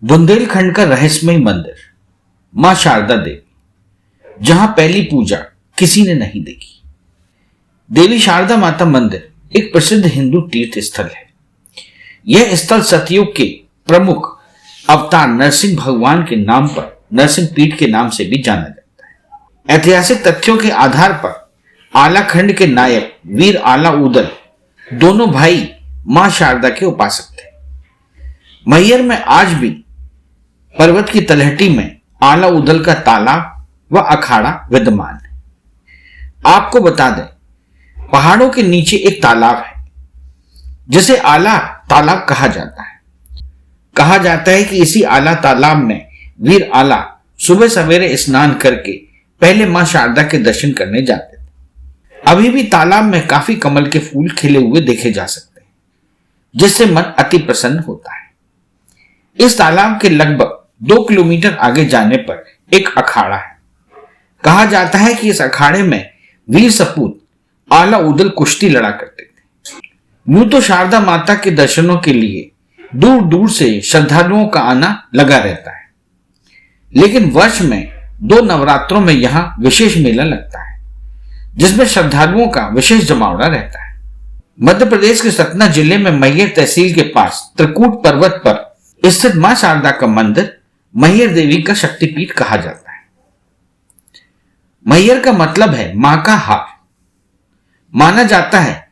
बुंदेलखंड का रहस्यमय मंदिर मां शारदा देवी, जहां पहली पूजा किसी ने नहीं देखी। देवी शारदा माता मंदिर एक प्रसिद्ध हिंदू तीर्थ स्थल है। यह स्थल सतयुग के प्रमुख अवतार नरसिंह भगवान के नाम पर नरसिंह पीठ के नाम से भी जाना जाता है। ऐतिहासिक तथ्यों के आधार पर आलाखंड के नायक वीर आला उदल दोनों भाई मां शारदा के उपासक थे। मैहर में आज भी पर्वत की तलहटी में आला उदल का तालाब व अखाड़ा विद्यमान है। आपको बता दें, पहाड़ों के नीचे एक तालाब है जिसे आला तालाब कहा जाता है। कहा जाता है कि इसी आला तालाब में वीर आला सुबह सवेरे स्नान करके पहले मां शारदा के दर्शन करने जाते थे। अभी भी तालाब में काफी कमल के फूल खिले हुए देखे जा सकते हैं, जिससे मन अति प्रसन्न होता है। इस तालाब के लगभग 2 किलोमीटर आगे जाने पर एक अखाड़ा है। कहा जाता है कि इस अखाड़े में वीर सपूत आला उदल कुश्ती लड़ा करते थे। यूं तो शारदा माता के दर्शनों के लिए दूर दूर से श्रद्धालुओं का आना लगा रहता है, लेकिन वर्ष में 2 नवरात्रों में यहां विशेष मेला लगता है, जिसमें श्रद्धालुओं का विशेष जमावड़ा रहता है। मध्य प्रदेश के सतना जिले में मैहर तहसील के पास त्रिकूट पर्वत पर स्थित मां शारदा का मंदिर मैहर देवी का शक्तिपीठ कहा जाता है। मैहर का मतलब है मां का हार। माना जाता है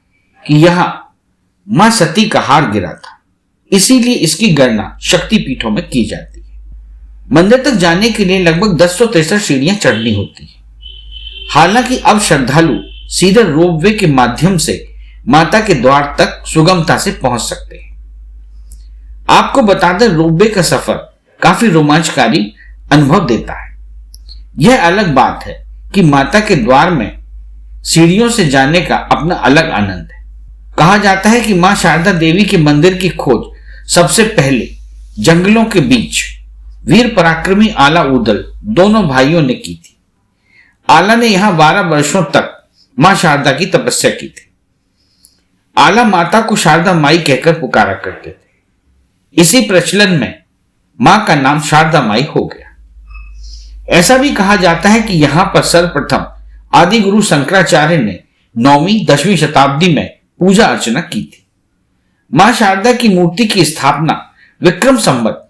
कि यहां मां सती का हार गिरा था, इसीलिए इसकी गणना शक्तिपीठों में की जाती है। मंदिर तक जाने के लिए लगभग 1063 सीढ़ियां चढ़नी होती है। हालांकि अब श्रद्धालु सीधे रोपवे के माध्यम से माता के द्वार तक सुगमता से पहुंच सकते हैं। आपको बता दें, रोपवे का सफर काफी रोमांचकारी अनुभव देता है। यह अलग बात है कि माता के द्वार में सीढ़ियों से जाने का अपना अलग आनंद है। कहा जाता है कि मां शारदा देवी के मंदिर की खोज सबसे पहले जंगलों के बीच वीर पराक्रमी आला उदल दोनों भाइयों ने की थी। आला ने यहां 12 वर्षों तक मां शारदा की तपस्या की थी। आला माता को शारदा माई कहकर पुकारा करते थे। इसी प्रचलन में मां का नाम शारदा माई हो गया। ऐसा भी कहा जाता है कि यहां पर सर्वप्रथम आदि गुरु शंकराचार्य ने 9वीं-10वीं शताब्दी में पूजा अर्चना की थी। मां शारदा की मूर्ति की स्थापना विक्रम संवत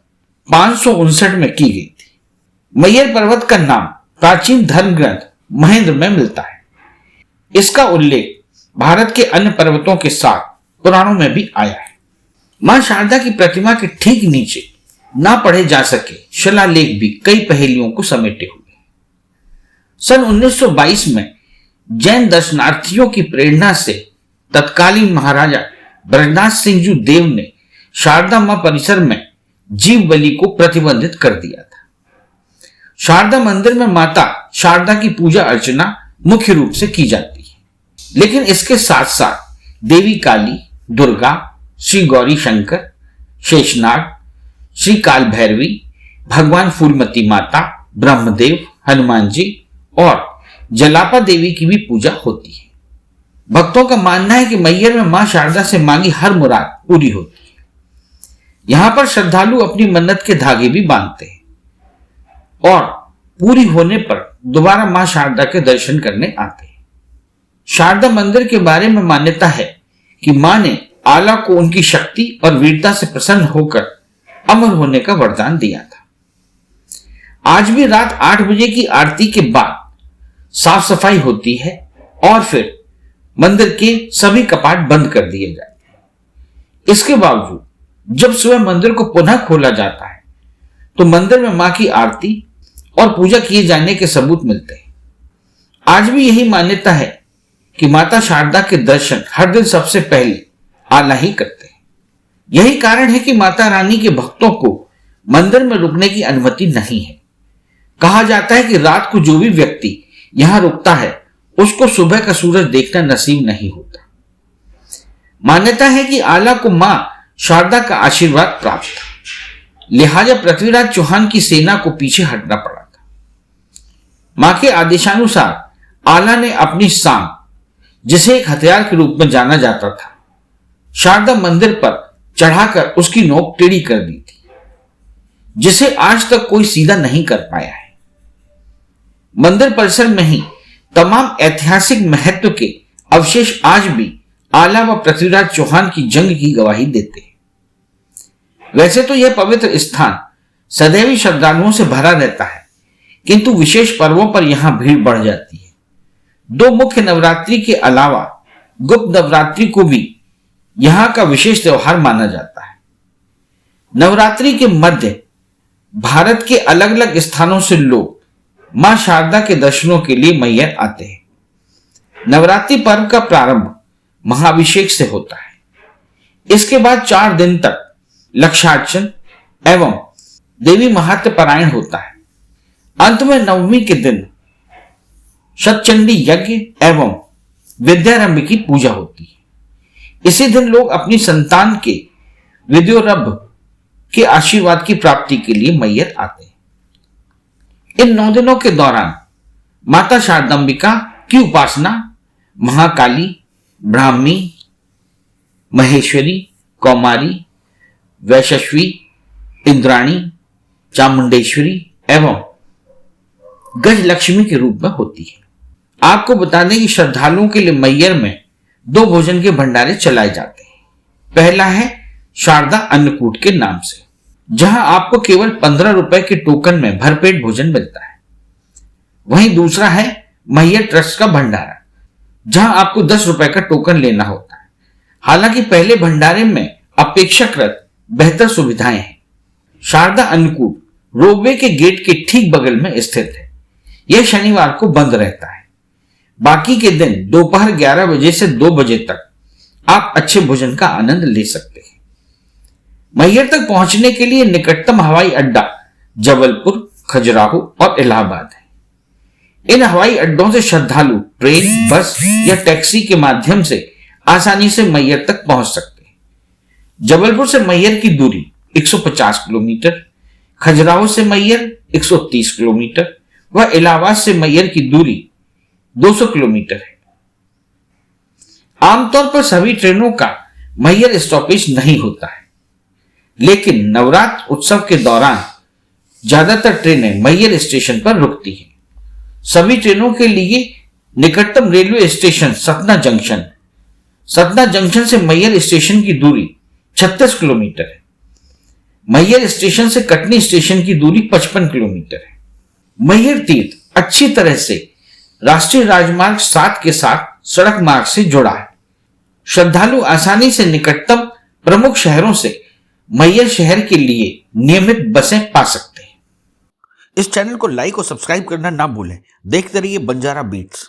559 में की गई थी। मैहर पर्वत का नाम प्राचीन धर्म ग्रंथ महेंद्र में मिलता है। इसका उल्लेख भारत के अन्य पर्वतों के साथ पुराणों में भी आया है। मां शारदा की प्रतिमा के ठीक नीचे ना पढ़े जा सके शिलालेख भी कई पहेलियों को समेटे हुए। सन 1922 में जैन दर्शनार्थियों की प्रेरणा से तत्कालीन महाराजा ब्रजनाथ सिंह जी देव ने शारदा मां परिसर में जीव बलि को प्रतिबंधित कर दिया था। शारदा मंदिर में माता शारदा की पूजा अर्चना मुख्य रूप से की जाती है, लेकिन इसके साथ साथ देवी काली, दुर्गा, श्री गौरी शंकर, शेषनाग, श्री काल भैरवी, भगवान फूलमती माता, ब्रह्मदेव, हनुमान जी और जलापा देवी की भी पूजा होती है। भक्तों का मानना है कि मैहर में मां शारदा से मांगी हर मुराद पूरी होती है। यहां पर श्रद्धालु अपनी मन्नत के धागे भी बांधते हैं और पूरी होने पर दोबारा मां शारदा के दर्शन करने आते हैं। शारदा मंदिर के बारे में मान्यता है कि मां ने आला को उनकी शक्ति और वीरता से प्रसन्न होकर अमर होने का वरदान दिया था। आज भी रात 8 बजे की आरती के बाद साफ सफाई होती है और फिर मंदिर के सभी कपाट बंद कर दिए जाते हैं। इसके बावजूद जब सुबह मंदिर को पुनः खोला जाता है तो मंदिर में मां की आरती और पूजा किए जाने के सबूत मिलते हैं। आज भी यही मान्यता है कि माता शारदा के दर्शन हर दिन सबसे पहले आला ही करते हैं। यही कारण है कि माता रानी के भक्तों को मंदिर में रुकने की अनुमति नहीं है। कहा जाता है कि रात को जो भी व्यक्ति यहां रुकता है उसको सुबह का सूरज देखना नसीब नहीं होता। मान्यता है कि आला को मां शारदा का आशीर्वाद प्राप्त था, लिहाजा पृथ्वीराज चौहान की सेना को पीछे हटना पड़ा था। मां के आदेशानुसार आला ने अपनी सांप, जिसे एक हथियार के रूप में जाना जाता था, शारदा मंदिर पर चढ़ाकर उसकी नोक टेढ़ी कर दी थी। जिसे आज तक कोई सीधा नहीं कर पाया है। मंदिर परिसर में ही तमाम ऐतिहासिक महत्व के अवशेष आज भी आला व पृथ्वीराज चौहान की जंग की गवाही देते हैं। वैसे तो यह पवित्र स्थान सदैव ही श्रद्धालुओं से भरा रहता है, किंतु विशेष पर्वों पर यहां भीड़ बढ़ जाती है। दो मुख्य नवरात्रि के अलावा गुप्त नवरात्रि को भी यहां का विशेष त्योहार माना जाता है। नवरात्रि के मध्य भारत के अलग अलग स्थानों से लोग मां शारदा के दर्शनों के लिए मैहर आते हैं। नवरात्रि पर्व का प्रारंभ महाअभिषेक से होता है। इसके बाद 4 दिन तक लक्षार्चन एवं देवी महात्म्य पारायण होता है। अंत में नवमी के दिन शतचंडी यज्ञ एवं विद्यारंभ की पूजा होती है। इसी दिन लोग अपनी संतान के विद्योरंभ के आशीर्वाद की प्राप्ति के लिए मैहर आते हैं। इन 9 दिनों के दौरान माता शारदांबिका की उपासना महाकाली, ब्राह्मी, महेश्वरी, कौमारी, वैशस्वी, इंद्राणी, चामुंडेश्वरी एवं गजलक्ष्मी के रूप में होती है। आपको बता दें कि श्रद्धालुओं के लिए मैहर में 2 भोजन के भंडारे चलाए जाते हैं। पहला है शारदा अन्नकूट के नाम से, जहां आपको केवल 15 रुपए के टोकन में भरपेट भोजन मिलता है। वहीं दूसरा है मैहर ट्रस्ट का भंडारा, जहां आपको 10 रुपए का टोकन लेना होता है। हालांकि पहले भंडारे में अपेक्षाकृत बेहतर सुविधाएं हैं। शारदा अन्नकूट रोपवे के गेट के ठीक बगल में स्थित है। यह शनिवार को बंद रहता है। बाकी के दिन दोपहर 11 बजे से 2 बजे तक आप अच्छे भोजन का आनंद ले सकते हैं। मैहर तक पहुंचने के लिए निकटतम हवाई अड्डा जबलपुर, खजुराहो और इलाहाबाद है। इन हवाई अड्डों से श्रद्धालु ट्रेन, बस या टैक्सी के माध्यम से आसानी से मैहर तक पहुंच सकते हैं। जबलपुर से मैहर की दूरी 150 किलोमीटर, खजुराहो से मैहर 130 किलोमीटर व इलाहाबाद से मैहर की दूरी 200 किलोमीटर है। आमतौर पर सभी ट्रेनों का मैहर स्टॉपेज नहीं होता है, लेकिन नवरात्र उत्सव के दौरान ज्यादातर ट्रेनें मैहर स्टेशन पर रुकती हैं। सभी ट्रेनों के लिए निकटतम railway station Satna junction. Satna junction से मैहर स्टेशन की दूरी 36 किलोमीटर है। मैहर स्टेशन से कटनी स्टेशन की दूरी 55 किलोमीटर है। मैहर तीर्थ अच्छी तरह से राष्ट्रीय राजमार्ग 7 के साथ सड़क मार्ग से जुड़ा है। श्रद्धालु आसानी से निकटतम प्रमुख शहरों से मैहर शहर के लिए नियमित बसें पा सकते हैं। इस चैनल को लाइक और सब्सक्राइब करना ना भूलें। देखते रहिए बंजारा बीट्स।